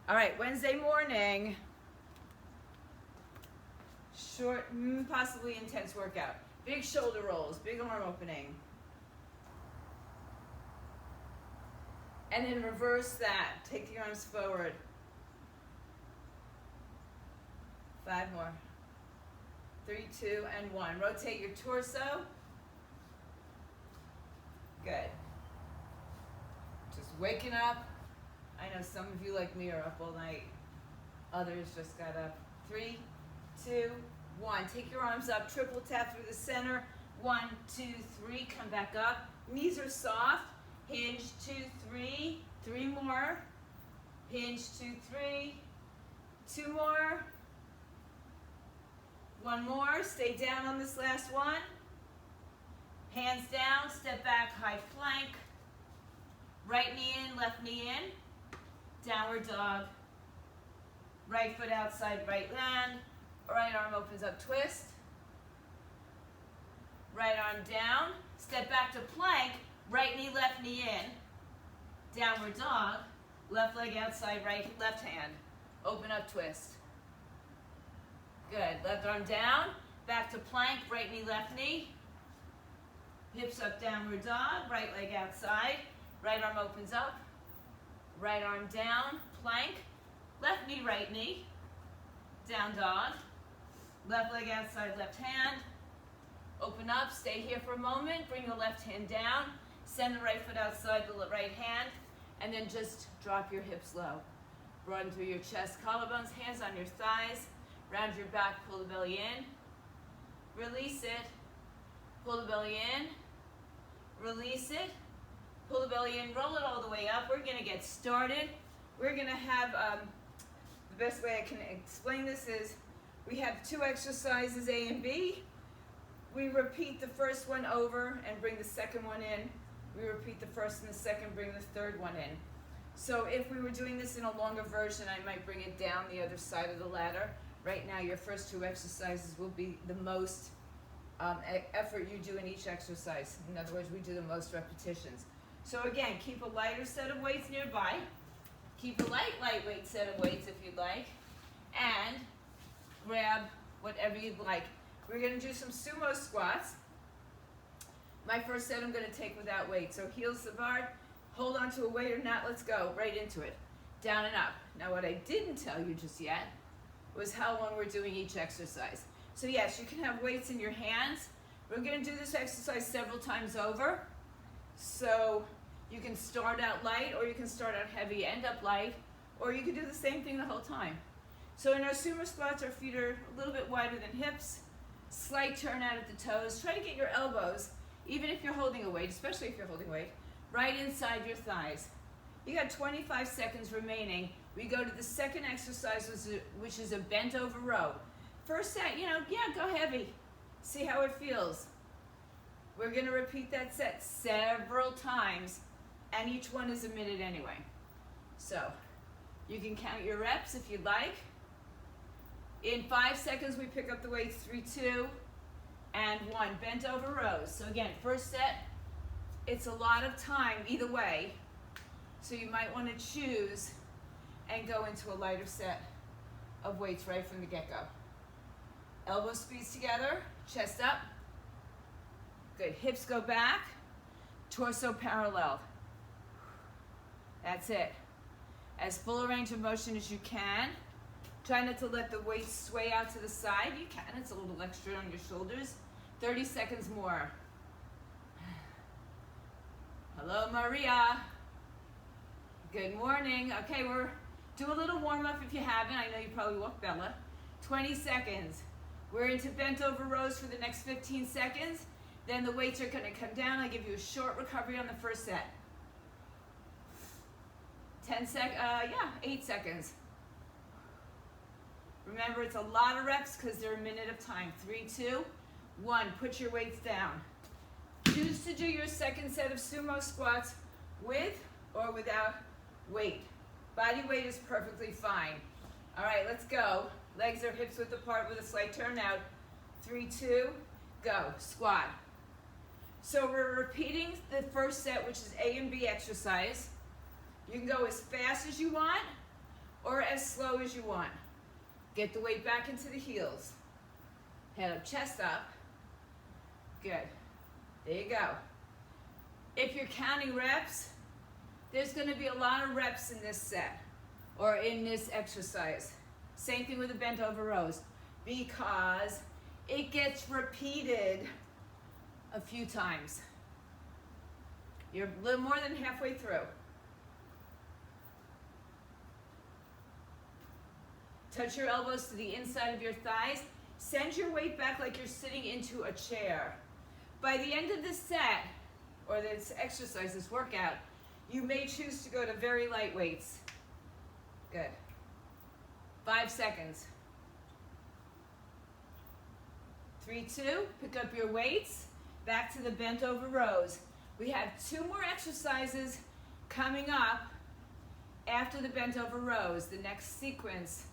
All right, Wednesday morning, short, possibly intense workout. Big shoulder rolls, big arm opening. And then reverse that. Take the arms forward. 5 more. 3, 2, and 1. Rotate your torso. Good. Just waking up. I know some of you like me are up all night. Others just got up. 3, 2, 1. Take your arms up. Triple tap through the center. 1, 2, 3. Come back up. Knees are soft. Hinge, 2, 3. 3 more. Hinge, 2, 3. 2 more. 1 more. Stay down on this last one. Hands down. Step back. High plank. Right knee in. Left knee in. Downward dog. Right foot outside. Right land. Right arm opens up. Twist. Right arm down. Step back to plank. Right knee, left knee in. Downward dog. Left leg outside, left hand. Open up, twist. Good. Left arm down. Back to plank. Right knee, left knee. Hips up, downward dog. Right leg outside. Right arm opens up. Right arm down. Plank. Left knee, right knee. Down dog. Left leg outside, left hand. Open up. Stay here for a moment. Bring the left hand down. Send the right foot outside the right hand, and then just drop your hips low. Broaden through your chest, collarbones, hands on your thighs. Round your back, pull the belly in. Release it. Pull the belly in. Release it. Pull the belly in, roll it all the way up. We're going to get started. We're going to have, the best way I can explain this is, we have 2 exercises, A and B. We repeat the first one over and bring the second one in. We repeat the first and the second, bring the third one in. So if we were doing this in a longer version, I might bring it down the other side of the ladder. Right now, your first 2 exercises will be the most effort you do in each exercise. In other words, we do the most repetitions. So again, keep a lighter set of weights nearby. Keep a lightweight set of weights if you'd like. And grab whatever you'd like. We're going to do some sumo squats. My first set I'm going to take without weight. So heels to the bar, hold on to a weight or not, let's go right into it. Down and up. Now what I didn't tell you just yet was how long we're doing each exercise. So yes, you can have weights in your hands. We're going to do this exercise several times over. So you can start out light or you can start out heavy, end up light, or you can do the same thing the whole time. So in our sumo squats, our feet are a little bit wider than hips. Slight turn out at the toes. Try to get your elbows, even if you're holding a weight, especially if you're holding weight, right inside your thighs. You got 25 seconds remaining. We go to the second exercise, which is a bent over row. First set, go heavy. See how it feels. We're going to repeat that set several times, and each one is a minute anyway. So you can count your reps if you'd like. In 5 seconds, we pick up the weights, 3, 2, and 1. Bent over rows. So again, first set, it's a lot of time either way. So you might want to choose and go into a lighter set of weights right from the get-go. Elbows squeeze together, chest up. Good, hips go back, torso parallel. That's it. As full a range of motion as you can. Try not to let the weight sway out to the side. You can, it's a little extra on your shoulders. 30 seconds more. Hello, Maria. Good morning. Okay, do a little warm up if you haven't. I know you probably walked Bella. 20 seconds. We're into bent over rows for the next 15 seconds. Then the weights are going to come down. I'll give you a short recovery on the first set. 8 seconds. Remember, it's a lot of reps because they're a minute of time. 3, 2, 1. Put your weights down. Choose to do your second set of sumo squats with or without weight. Body weight is perfectly fine. All right, let's go. Legs are hips width apart with a slight turn out. 3, 2, go. Squat. So we're repeating the first set, which is A and B exercise. You can go as fast as you want or as slow as you want. Get the weight back into the heels. Head up, chest up. Good. There you go. If you're counting reps, there's going to be a lot of reps in this set or in this exercise. Same thing with the bent over rows, because it gets repeated a few times. You're a little more than halfway through. Touch your elbows to the inside of your thighs. Send your weight back like you're sitting into a chair. By the end of this set, or this exercise, this workout, you may choose to go to very light weights. Good. 5 seconds. 3, 2, pick up your weights, back to the bent over rows. We have 2 more exercises coming up after the bent over rows, the next sequence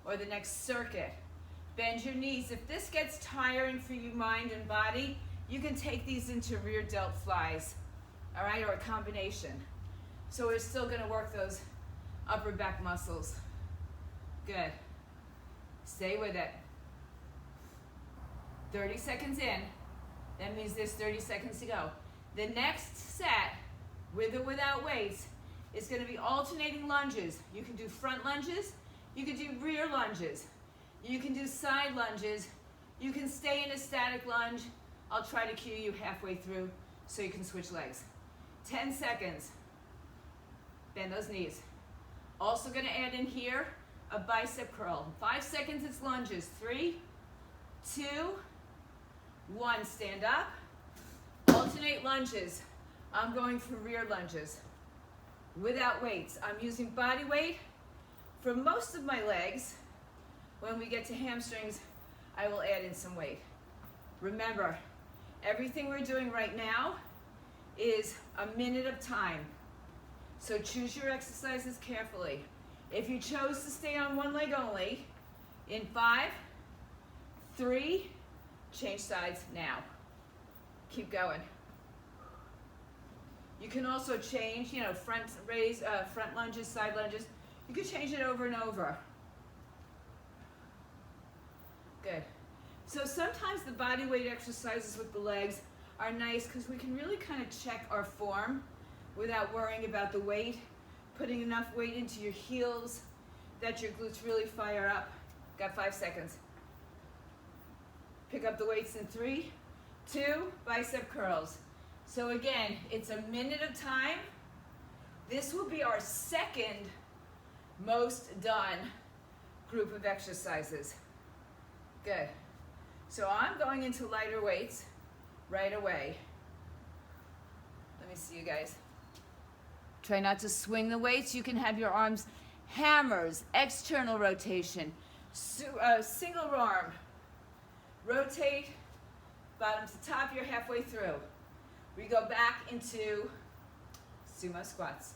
or the next circuit. Bend your knees. If this gets tiring for you, mind and body, you can take these into rear delt flies, all right, or a combination. So we're still going to work those upper back muscles. Good. Stay with it. 30 seconds in. That means there's 30 seconds to go. The next set, with or without weights, is going to be alternating lunges. You can do front lunges. You can do rear lunges. You can do side lunges. You can stay in a static lunge. I'll try to cue you halfway through so you can switch legs. 10 seconds. Bend those knees. Also going to add in here a bicep curl. 5 seconds, it's lunges. 3, 2, 1. Stand up. Alternate lunges. I'm going for rear lunges without weights. I'm using body weight for most of my legs. When we get to hamstrings, I will add in some weight. Remember, everything we're doing right now is a minute of time. So choose your exercises carefully. If you chose to stay on one leg only, in 5, 3, change sides now. Keep going. You can also change, front raise, front lunges, side lunges. You can change it over and over. Good. So sometimes the body weight exercises with the legs are nice because we can really kind of check our form without worrying about the weight, putting enough weight into your heels that your glutes really fire up. Got 5 seconds. Pick up the weights in 3, 2, bicep curls. So again, it's a minute of time. This will be our second most done group of exercises. Good. So I'm going into lighter weights right away. Let me see you guys. Try not to swing the weights. You can have your arms hammers, external rotation, single arm. Rotate, bottom to top, you're halfway through. We go back into sumo squats.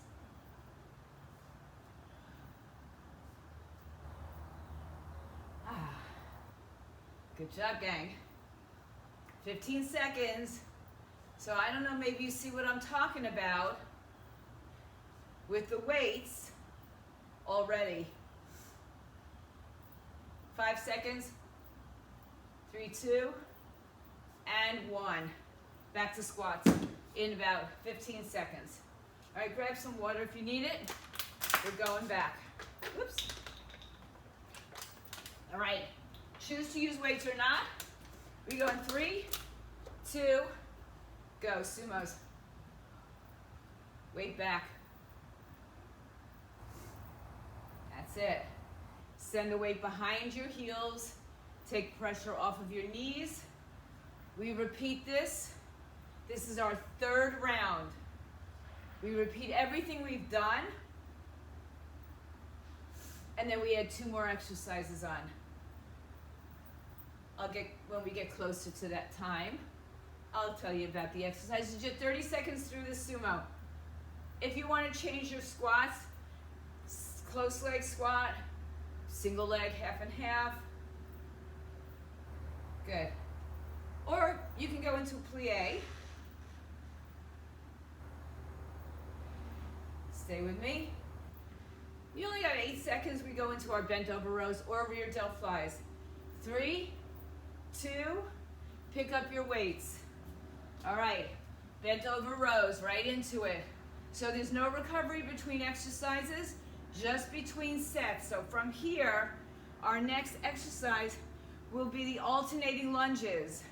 Good job, gang. 15 seconds. So I don't know, maybe you see what I'm talking about with the weights already. 5 seconds. 3, 2, and 1. Back to squats in about 15 seconds. All right, grab some water if you need it. We're going back. Whoops. All right, choose to use weights or not. We go in 3, 2, go, sumos. Weight back. That's it. Send the weight behind your heels. Take pressure off of your knees. We repeat this. This is our 3rd round. We repeat everything we've done. And then we add 2 more exercises on. When we get closer to that time, I'll tell you about the exercises. You're 30 seconds through the sumo. If you want to change your squats, close leg squat, single leg, half and half. Good. Or you can go into plie. Stay with me. You only got 8 seconds. We go into our bent over rows or rear delt flies. 3, 2, pick up your weights. All right, bent over rows, right into it. So there's no recovery between exercises, just between sets. So from here, our next exercise will be the alternating lunges.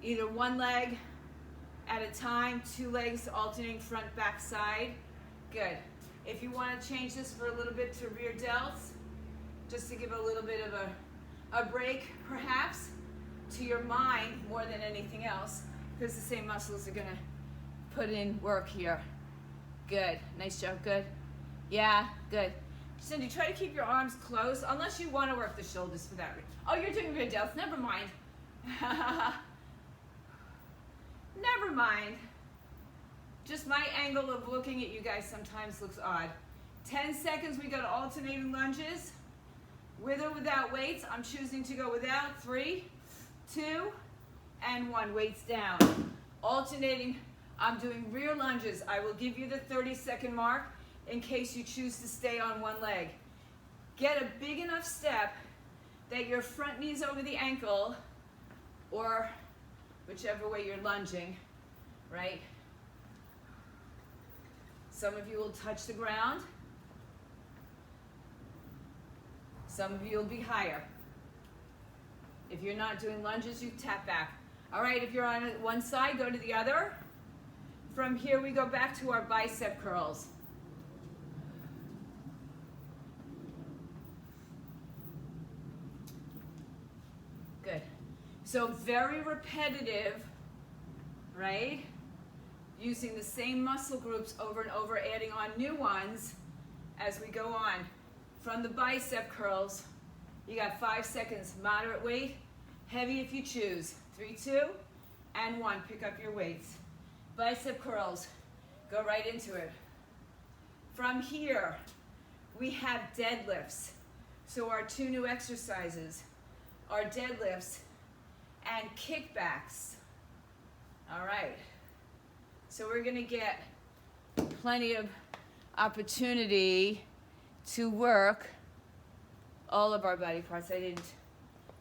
Either one leg at a time, 2 legs alternating front, back, side. Good. If you want to change this for a little bit to rear delts, just to give a little bit of a break, perhaps, to your mind more than anything else, because the same muscles are going to put in work here. Good. Nice job. Good. Yeah, good. Cindy, try to keep your arms close, unless you want to work the shoulders for that. Oh, you're doing rear delts. Never mind. Never mind. Just my angle of looking at you guys sometimes looks odd. 10 seconds, we go to alternating lunges. With or without weights, I'm choosing to go without. 3, 2, and 1. Weights down. Alternating, I'm doing rear lunges. I will give you the 30-second mark in case you choose to stay on one leg. Get a big enough step that your front knee's over the ankle, or whichever way you're lunging, right? Some of you will touch the ground. Some of you will be higher. If you're not doing lunges, you tap back. All right, if you're on one side, go to the other. From here, we go back to our bicep curls. Good. So very repetitive, right? Using the same muscle groups over and over, adding on new ones as we go on. From the bicep curls, you got 5 seconds. Moderate weight, heavy if you choose. 3, 2, and 1. Pick up your weights. Bicep curls, go right into it. From here, we have deadlifts. So our 2 new exercises are deadlifts and kickbacks. All right. So we're going to get plenty of opportunity to work all of our body parts. I didn't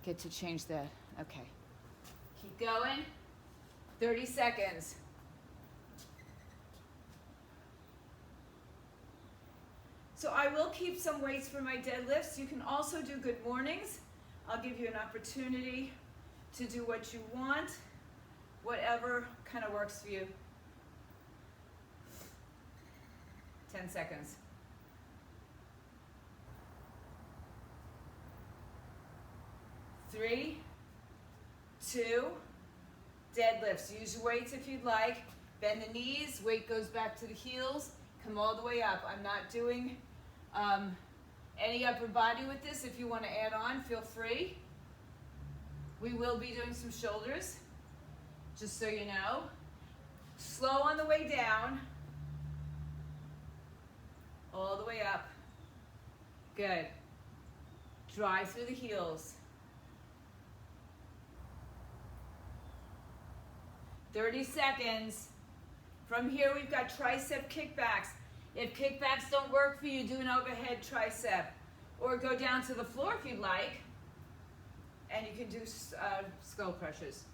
get to change that. Okay. Keep going. 30 seconds. So I will keep some weights for my deadlifts. You can also do good mornings. I'll give you an opportunity to do what you want, whatever kind of works for you. 10 seconds. Three, 2, deadlifts. Use your weights if you'd like. Bend the knees, weight goes back to the heels. Come all the way up. I'm not doing any upper body with this. If you want to add on, feel free. We will be doing some shoulders, just so you know. Slow on the way down. All the way up. Good. Drive through the heels. 30 seconds. From here, we've got tricep kickbacks. If kickbacks don't work for you, do an overhead tricep. Or go down to the floor if you'd like. And you can do skull crushers.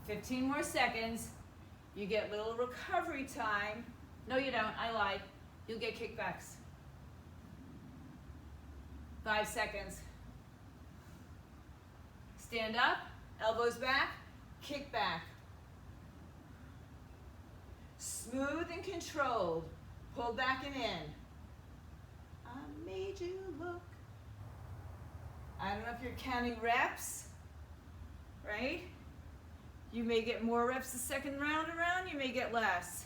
15 more seconds. You get little recovery time. No, you don't. I lied. You'll get kickbacks. 5 seconds. Stand up, elbows back, kick back. Smooth and controlled. Pull back and in. I made you look. I don't know if you're counting reps, right? You may get more reps the second round around, you may get less.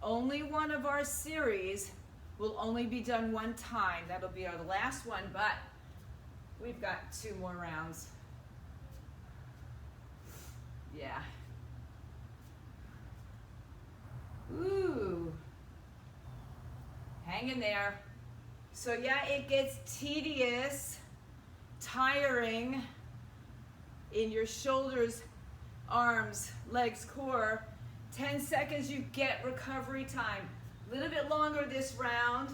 Only one of our series will only be done one time. That'll be our last one, but we've got 2 more rounds. Yeah. Ooh. Hang in there. So yeah, it gets tedious, tiring in your shoulders, arms, legs, core. 10 seconds, you get recovery time. A little bit longer this round.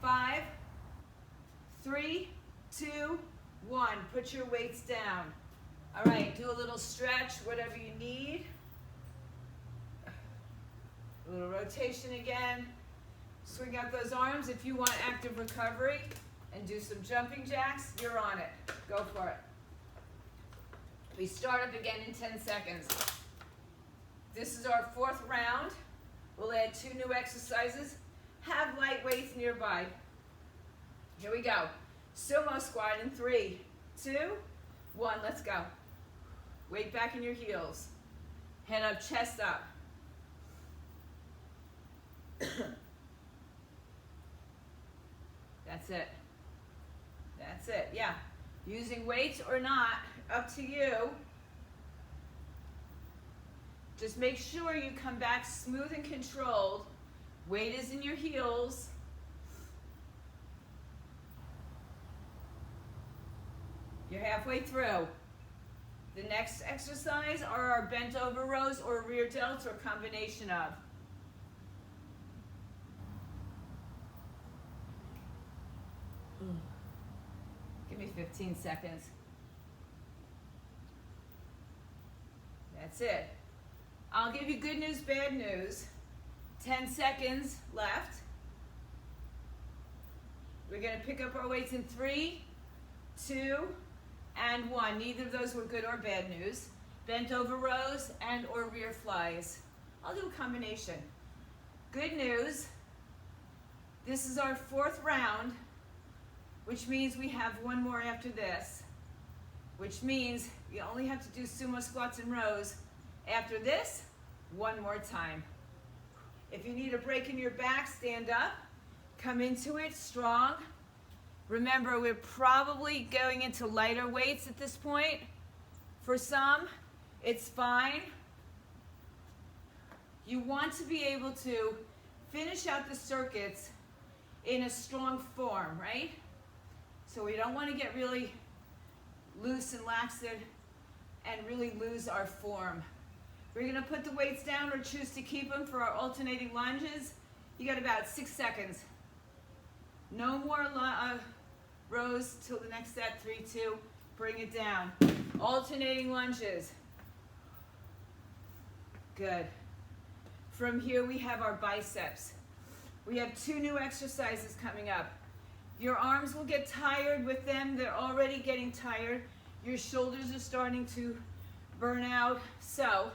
5, 3, 2, 1. Put your weights down. All right, do a little stretch, whatever you need. A little rotation again. Swing out those arms if you want active recovery, and do some jumping jacks. You're on it. Go for it. We start up again in 10 seconds. This is our 4th round. We'll add 2 new exercises. Have light weights nearby. Here we go. Sumo squat in 3, 2, 1. Let's go. Weight back in your heels. Head up, chest up. That's it. That's it. Yeah. Using weights or not, up to you. Just make sure you come back smooth and controlled. Weight is in your heels. You're halfway through. The next exercise are our bent over rows or rear delts, or a combination of. Give me 15 seconds. That's it. I'll give you good news, bad news. 10 seconds left. We're going to pick up our weights in 3, 2, and 1. Neither of those were good or bad news. Bent over rows and or rear flies. I'll do a combination. Good news. This is our 4th round, which means we have 1 more after this, which means you only have to do sumo squats and rows. After this, 1 more time. If you need a break in your back, stand up, come into it strong. Remember, we're probably going into lighter weights at this point. For some, it's fine. You want to be able to finish out the circuits in a strong form, right? So we don't want to get really loose and laxed and really lose our form. We're going to put the weights down or choose to keep them for our alternating lunges. You got about 6 seconds. No more rows till the next set. 3, 2, bring it down. Alternating lunges. Good. From here we have our biceps. We have 2 new exercises coming up. Your arms will get tired with them. They're already getting tired. Your shoulders are starting to burn out. So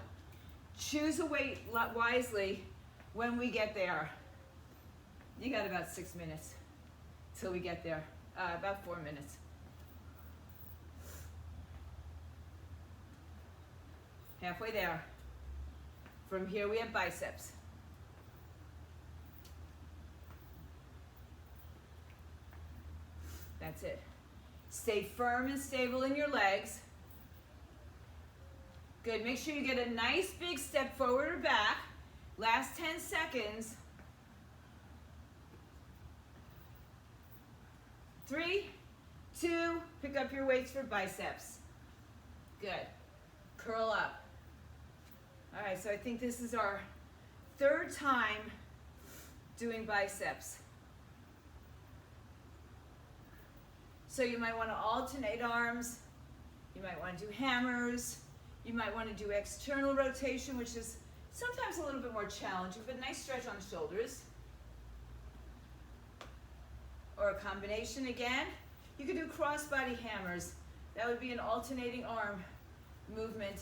choose a weight wisely when we get there. You got about 6 minutes till we get there. About 4 minutes. Halfway there. From here we have biceps. That's it. Stay firm and stable in your legs. Good. Make sure you get a nice big step forward or back. Last 10 seconds. 3, 2, pick up your weights for biceps. Good. Curl up. All right, so I think this is our 3rd time doing biceps. So you might want to alternate arms. You might want to do hammers. You might want to do external rotation, which is sometimes a little bit more challenging, but nice stretch on the shoulders. Or a combination again. You could do crossbody hammers. That would be an alternating arm movement.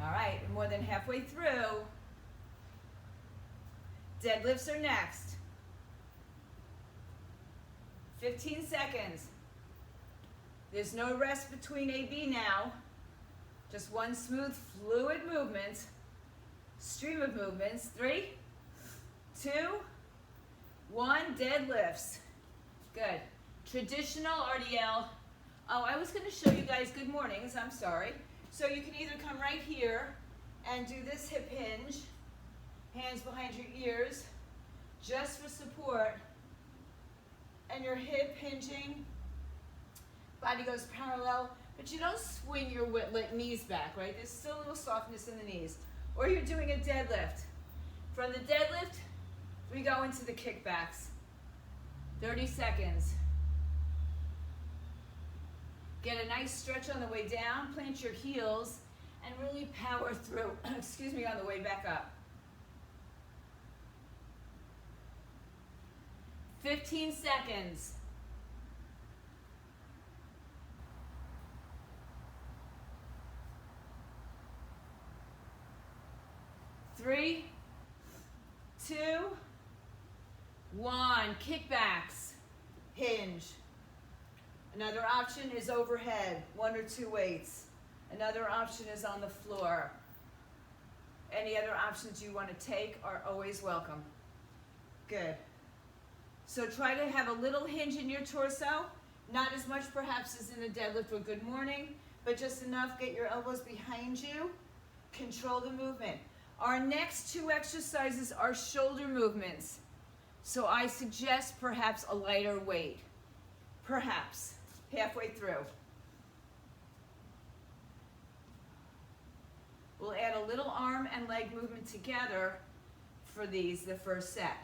All right, more than halfway through. Deadlifts are next. 15 seconds. There's no rest between A-B now. Just one smooth, fluid movement. Stream of movements. 3, 2, 1. Deadlifts. Good. Traditional RDL. Oh, I was going to show you guys good mornings. I'm sorry. So you can either come right here and do this hip hinge. Hands behind your ears, just for support. And your hip hinging. Body goes parallel. but you don't swing your knees back, right? There's still a little softness in the knees. Or you're doing a deadlift. From the deadlift, we go into the kickbacks. 30 seconds. Get a nice stretch on the way down, plant your heels, and really power through, excuse me, on the way back up. 15 seconds. Three, 2, 1. Kickbacks, hinge. Another option is overhead, 1 or 2 weights. Another option is on the floor. Any other options you want to take are always welcome. Good. So try to have a little hinge in your torso, not as much perhaps as in a deadlift or good morning, but just enough. Get your elbows behind you. Control the movement. Our next 2 exercises are shoulder movements. So I suggest perhaps a lighter weight. Perhaps, halfway through. We'll add a little arm and leg movement together for these, the first set.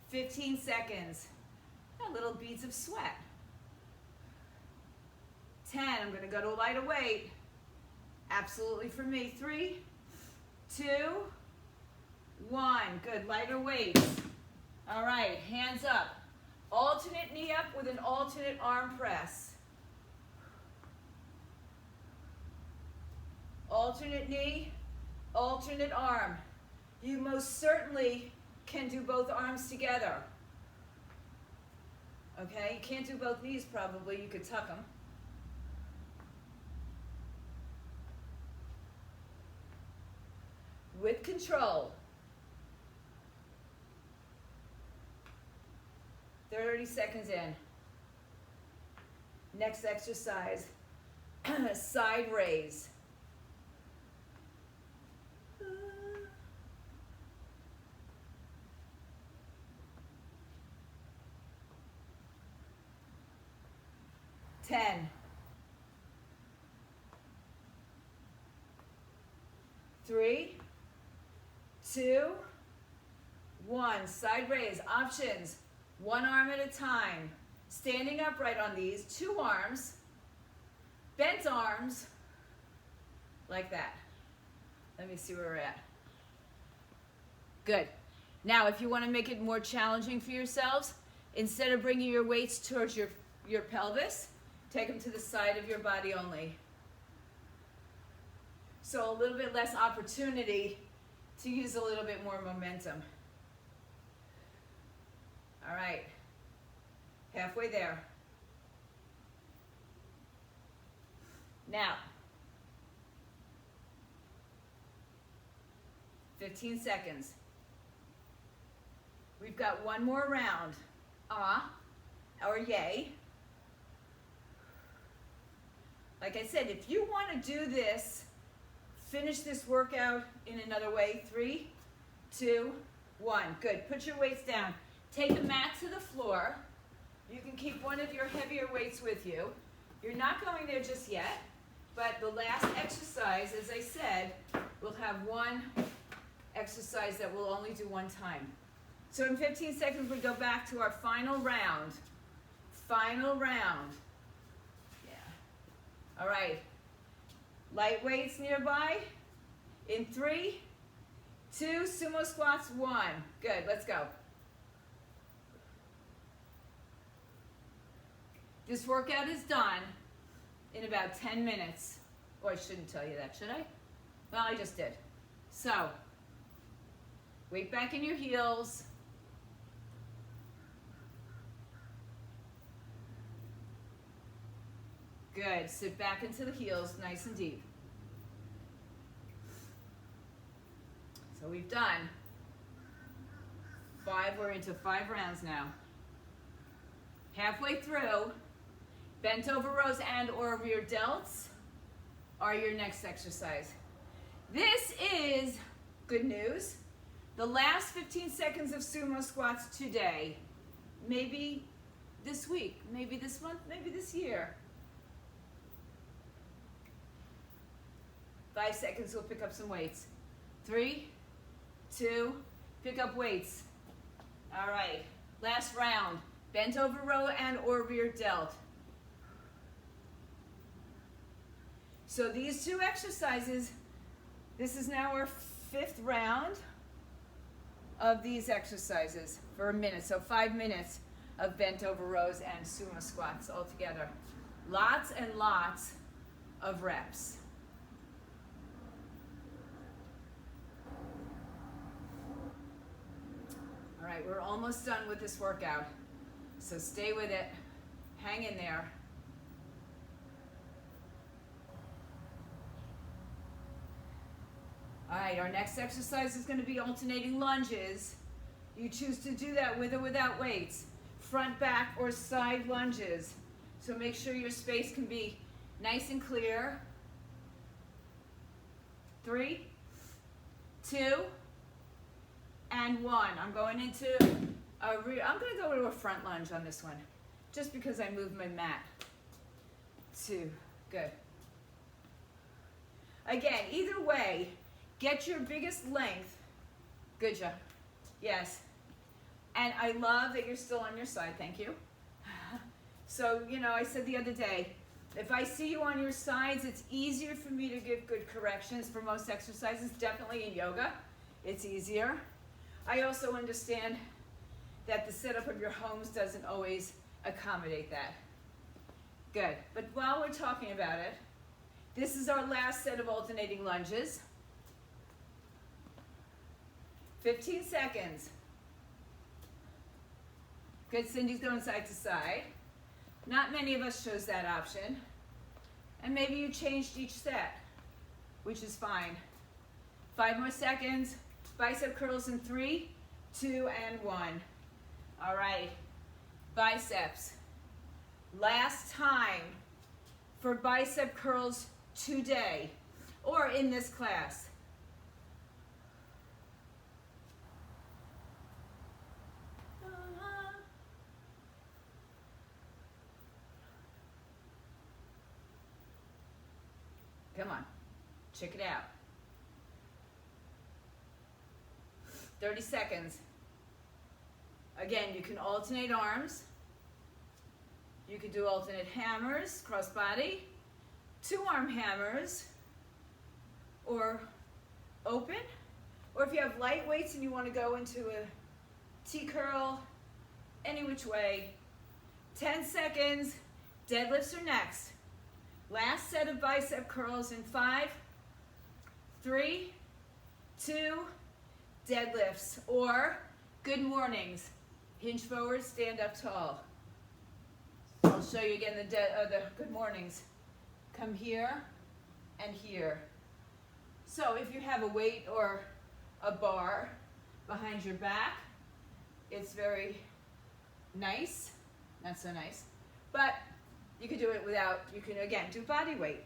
15 seconds. Little beads of sweat. 10, I'm going to go to a lighter weight. Absolutely for me. 3, 2, 1. Good, lighter weights. All right, hands up. Alternate knee up with an alternate arm press. Alternate knee, alternate arm. You most certainly can do both arms together. Okay, you can't do both knees probably, you could tuck them. With control. 30 seconds in. Next exercise, side raise. Ten. 3, 2, 1. Side raise. Options. 1 arm at a time. Standing upright on these. 2 arms. Bent arms. Like that. Let me see where we're at. Good. Now, if you want to make it more challenging for yourselves, instead of bringing your weights towards your pelvis, take them to the side of your body only. So a little bit less opportunity to use a little bit more momentum. All right, halfway there. Now, 15 seconds. We've got 1 more round. Or yay. Like I said, if you want to do this, finish this workout in another way. 3, 2, 1. Good. Put your weights down. Take the mat to the floor. You can keep one of your heavier weights with you. You're not going there just yet, but the last exercise, as I said, we'll have 1 exercise that we'll only do 1 time. So in 15 seconds, we go back to our final round. Final round. Yeah. All right. Light weights nearby. In 3, 2, sumo squats, 1. Good, let's go. This workout is done in about 10 minutes. Oh, I shouldn't tell you that, should I? Well, I just did. So, weight back in your heels. Good, sit back into the heels, nice and deep. So we've done 5, we're into 5 rounds now. Halfway through, bent over rows and or rear delts are your next exercise. This is good news. The last 15 seconds of sumo squats today. Maybe this week, maybe this month, maybe this year. 5 seconds, we'll pick up some weights. 3, 2, pick up weights. All right, last round. Bent over row and or rear delt. So these two exercises, this is now our 5th round of these exercises for a minute. So 5 minutes of bent over rows and sumo squats all together. Lots and lots of reps. All right, we're almost done with this workout. So stay with it. Hang in there. All right, our next exercise is going to be alternating lunges. You choose to do that with or without weights. Front, back, or side lunges. So make sure your space can be nice and clear. 3, 2, and 1. I'm going into I'm going to go to a front lunge on this one, just because I moved my mat. 2, good. Again, either way, get your biggest length. Good job. Yes. And I love that you're still on your side. Thank you. So, you know, I said the other day, if I see you on your sides, it's easier for me to give good corrections for most exercises. Definitely in yoga, it's easier. I also understand that the setup of your homes doesn't always accommodate that. Good. But while we're talking about it, this is our last set of alternating lunges. 15 seconds. Good, Cindy's going side to side. Not many of us chose that option. And maybe you changed each set, which is fine. 5 more seconds. Bicep curls in 3, 2, and 1. All right, biceps. Last time for bicep curls today, or in this class. Come on, check it out. 30 seconds. Again, you can alternate arms. You could do alternate hammers, cross body, 2-arm hammers, or open. Or if you have light weights and you want to go into a T-curl, any which way. 10 seconds, deadlifts are next. Last set of bicep curls in 5, 3, 2, deadlifts, or good mornings. Hinge forward, stand up tall. I'll show you again the good mornings. Come here and here. So if you have a weight or a bar behind your back, it's very nice, not so nice, but you can do it without, you can again do body weight.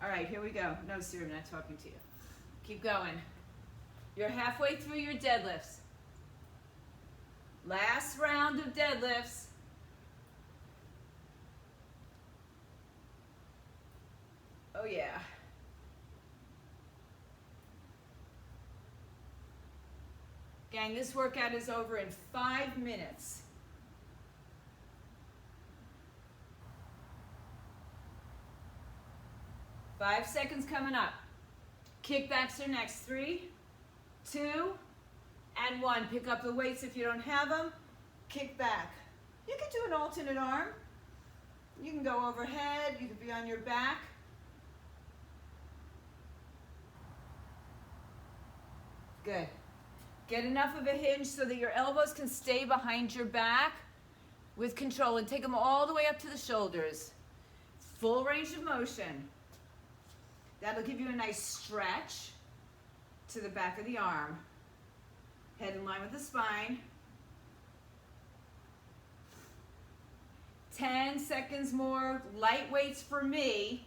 All right, here we go. No, Sue, I'm not talking to you. Keep going. You're halfway through your deadlifts. Last round of deadlifts. Oh yeah. Gang, this workout is over in 5 minutes. Five seconds coming up. Kickbacks are next. 3, 2, and 1. Pick up the weights if you don't have them. Kick back. You can do an alternate arm. You can go overhead. You can be on your back. Good. Get enough of a hinge so that your elbows can stay behind your back with control, and take them all the way up to the shoulders. Full range of motion. That'll give you a nice stretch to the back of the arm. Head in line with the spine. 10 seconds more. Light weights for me.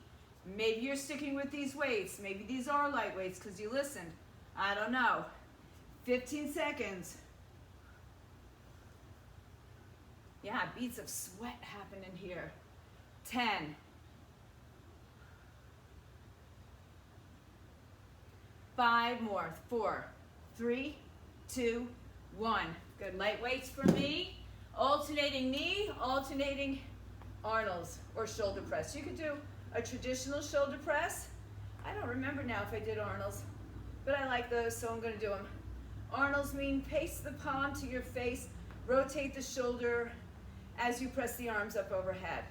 Maybe you're sticking with these weights. Maybe these are light weights because you listened. I don't know. 15 seconds. Yeah, beads of sweat happening here. 10. 5 more. 4, 3, 2, 1. Good. Light weights for me. Alternating knee, alternating Arnold's or shoulder press. You could do a traditional shoulder press. I don't remember now if I did Arnold's, but I like those, so I'm going to do them. Arnold's mean pace the palm to your face, rotate the shoulder as you press the arms up overhead.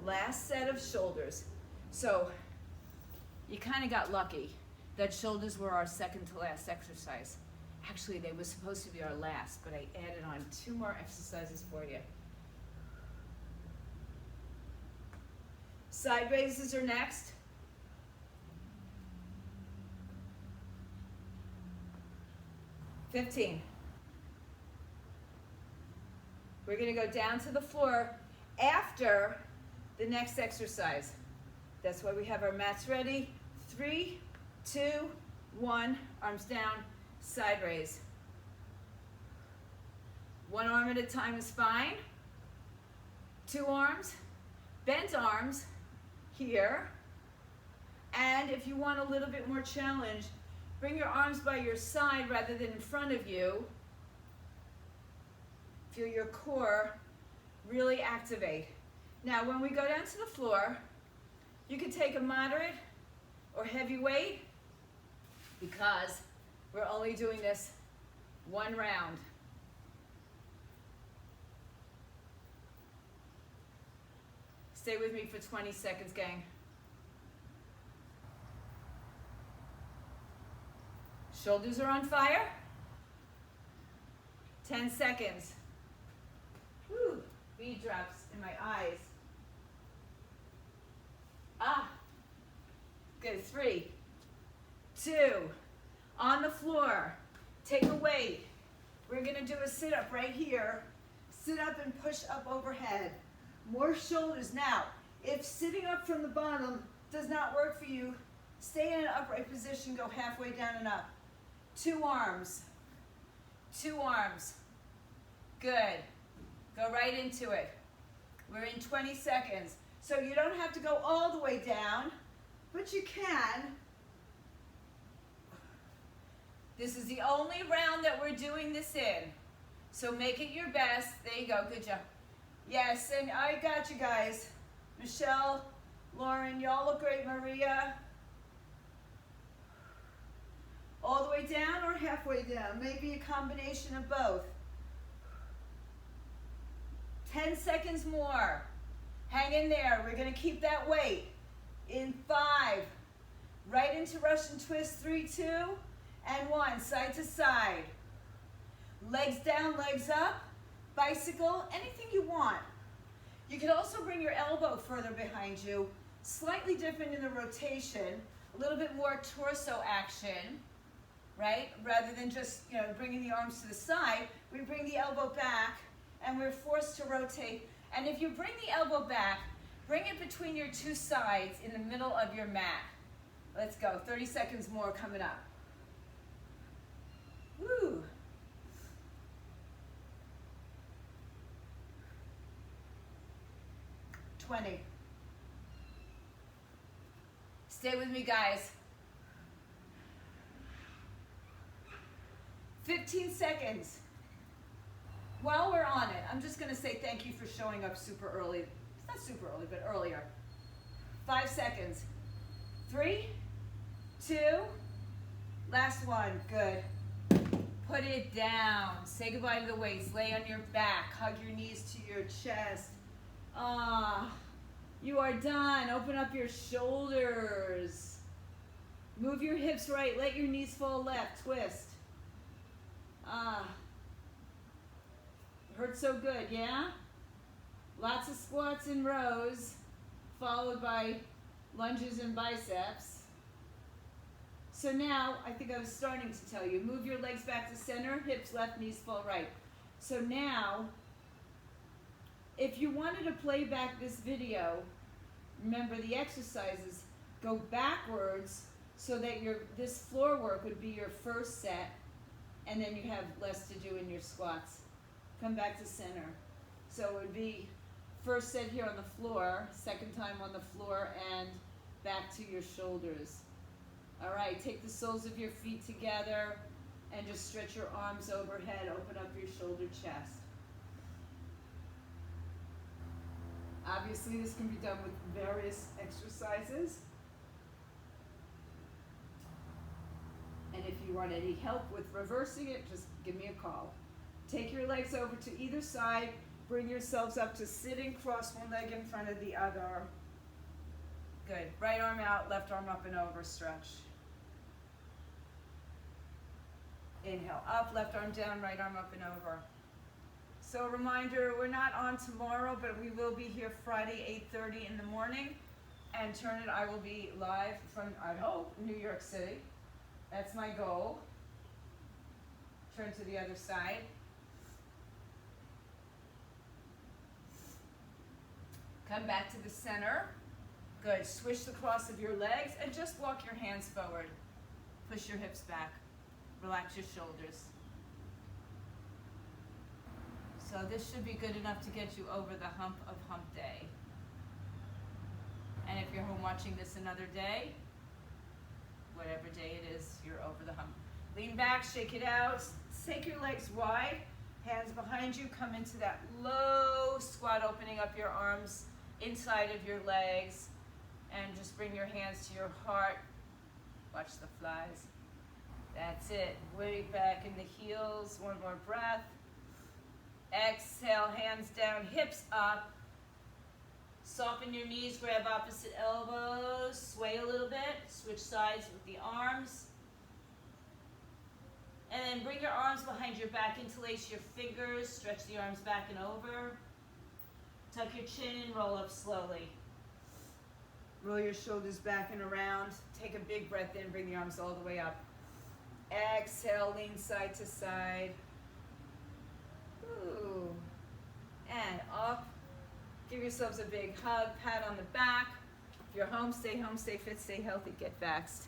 Last set of shoulders. So you kind of got lucky that shoulders were our second to last exercise. Actually, they were supposed to be our last, but I added on 2 more exercises for you. Side raises are next. $15. We're going to go down to the floor after the next exercise. That's why we have our mats ready. 3, 2, 1, arms down, side raise. 1 arm at a time in spine. 2 arms, bent arms here. And if you want a little bit more challenge, bring your arms by your side rather than in front of you. Feel your core really activate. Now, when we go down to the floor, you can take a moderate or heavy weight because we're only doing this 1 round. Stay with me for 20 seconds, gang. Shoulders are on fire. 10 seconds. Whew, bead drops in my eyes. Ah, good. 3, 2, on the floor. Take a weight. We're gonna do a sit-up right here. Sit up and push up overhead. More shoulders. Now, if sitting up from the bottom does not work for you, stay in an upright position, go halfway down and up. 2 arms. 2 arms. Good. Go right into it. We're in 20 seconds. So you don't have to go all the way down, but you can. This is the only round that we're doing this in. So make it your best. There you go. Good job. Yes, and I got you guys. Michelle, Lauren, y'all look great. Maria. All the way down or halfway down? Maybe a combination of both. 10 seconds more. Hang in there. We're going to keep that weight. In 5. Right into Russian twist. 3, 2, and 1. Side to side. Legs down, legs up. Bicycle, anything you want. You can also bring your elbow further behind you. Slightly different in the rotation. A little bit more torso action, right? Rather than just, bringing the arms to the side, we bring the elbow back and we're forced to rotate. And if you bring the elbow back, bring it between your 2 sides in the middle of your mat. Let's go. 30 seconds more coming up. Woo! $20. Stay with me, guys. 15 seconds. While we're on it, I'm just going to say thank you for showing up super early. It's not super early, but earlier. 5 seconds. 3, 2, last one. Good. Put it down. Say goodbye to the weights. Lay on your back. Hug your knees to your chest. You are done. Open up your shoulders. Move your hips right. Let your knees fall left. Twist. Hurts so good, yeah? Lots of squats and rows, followed by lunges and biceps. So now, I think I was starting to tell you, move your legs back to center, hips left, knees fall right. So now, if you wanted to play back this video, remember the exercises, go backwards so that this floor work would be your first set, and then you have less to do in your squats. Come back to center. So it would be first set here on the floor, second time on the floor, and back to your shoulders. All right, take the soles of your feet together and just stretch your arms overhead, open up your shoulder chest. Obviously, this can be done with various exercises. And if you want any help with reversing it, just give me a call. Take your legs over to either side. Bring yourselves up to sitting, cross one leg in front of the other. Good. Right arm out, left arm up and over, stretch. Inhale, up, left arm down, right arm up and over. So a reminder, we're not on tomorrow, but we will be here Friday, 8:30 in the morning. And Turn It, I will be live from, I hope, New York City. That's my goal. Turn to the other side. Come back to the center. Good. Swish the cross of your legs and just walk your hands forward. Push your hips back. Relax your shoulders. So this should be good enough to get you over the hump of hump day. And if you're home watching this another day, whatever day it is, you're over the hump. Lean back, shake it out. Take your legs wide. Hands behind you. Come into that low squat, opening up your arms inside of your legs. And just bring your hands to your heart. Watch the flies. That's it. Weight back in the heels. One more breath. Exhale, hands down, hips up. Soften your knees, grab opposite elbows. Sway a little bit. Switch sides with the arms. And then bring your arms behind your back. Interlace your fingers. Stretch the arms back and over. Tuck your chin and roll up slowly. Roll your shoulders back and around. Take a big breath in. Bring the arms all the way up. Exhale, lean side to side. Ooh. And up. Give yourselves a big hug, pat on the back. If you're home, stay fit, stay healthy, get vaxxed.